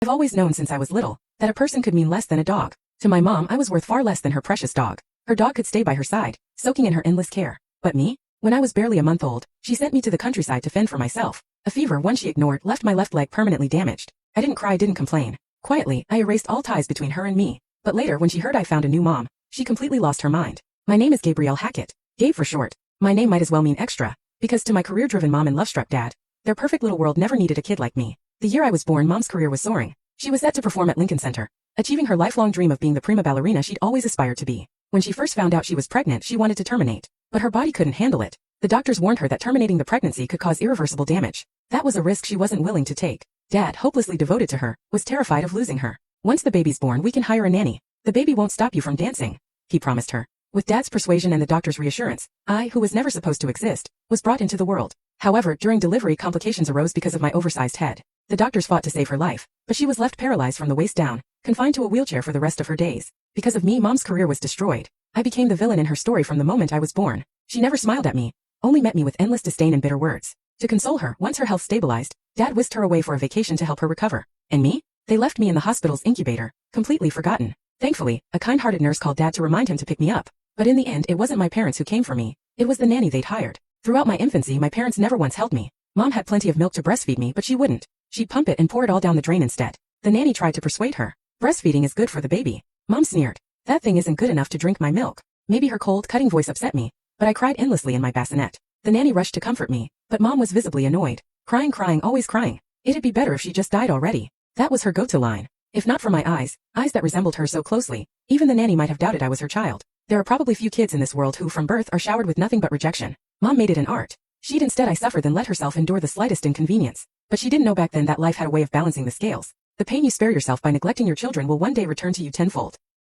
I've always known since I was little that a person could mean less than a dog. To my mom, I was worth far less than her precious dog. Her dog could stay by her side, soaking in her endless care. But me? When I was barely a month old, she sent me to the countryside to fend for myself. A fever, one she ignored, left my left leg permanently damaged. I didn't cry, didn't complain. Quietly, I erased all ties between her and me. But later, when she heard I found a new mom, she completely lost her mind. My name is Gabrielle Hackett. Gabe for short. My name might as well mean extra, because to my career-driven mom and love-struck dad, their perfect little world never needed a kid like me. The year I was born, Mom's career was soaring. She was set to perform at Lincoln Center, achieving her lifelong dream of being the prima ballerina she'd always aspired to be. When she first found out she was pregnant, she wanted to terminate, but her body couldn't handle it. The doctors warned her that terminating the pregnancy could cause irreversible damage. That was a risk she wasn't willing to take. Dad, hopelessly devoted to her, was terrified of losing her. Once the baby's born, we can hire a nanny. The baby won't stop you from dancing, he promised her. With Dad's persuasion and the doctor's reassurance, I, who was never supposed to exist, was brought into the world. However, during delivery, complications arose because of my oversized head. The doctors fought to save her life, but she was left paralyzed from the waist down, confined to a wheelchair for the rest of her days. Because of me, Mom's career was destroyed. I became the villain in her story from the moment I was born. She never smiled at me, only met me with endless disdain and bitter words. To console her, once her health stabilized, Dad whisked her away for a vacation to help her recover. And me? They left me in the hospital's incubator, completely forgotten. Thankfully, a kind-hearted nurse called Dad to remind him to pick me up. But in the end, it wasn't my parents who came for me. It was the nanny they'd hired. Throughout my infancy, my parents never once held me. Mom had plenty of milk to breastfeed me, but she wouldn't. She'd pump it and pour it all down the drain instead. The nanny tried to persuade her. Breastfeeding is good for the baby. Mom sneered. That thing isn't good enough to drink my milk. Maybe her cold, cutting voice upset me, but I cried endlessly in my bassinet. The nanny rushed to comfort me, but Mom was visibly annoyed. Crying, always crying. It'd be better if she just died already. That was her go-to line. If not for my eyes that resembled her so closely, even the nanny might have doubted I was her child. There are probably few kids in this world who from birth are showered with nothing but rejection. Mom made it an art. She'd instead I suffer than let herself endure the slightest inconvenience. But she didn't know back then that life had a way of balancing the scales. The pain you spare yourself by neglecting your children will one day return to you tenfold.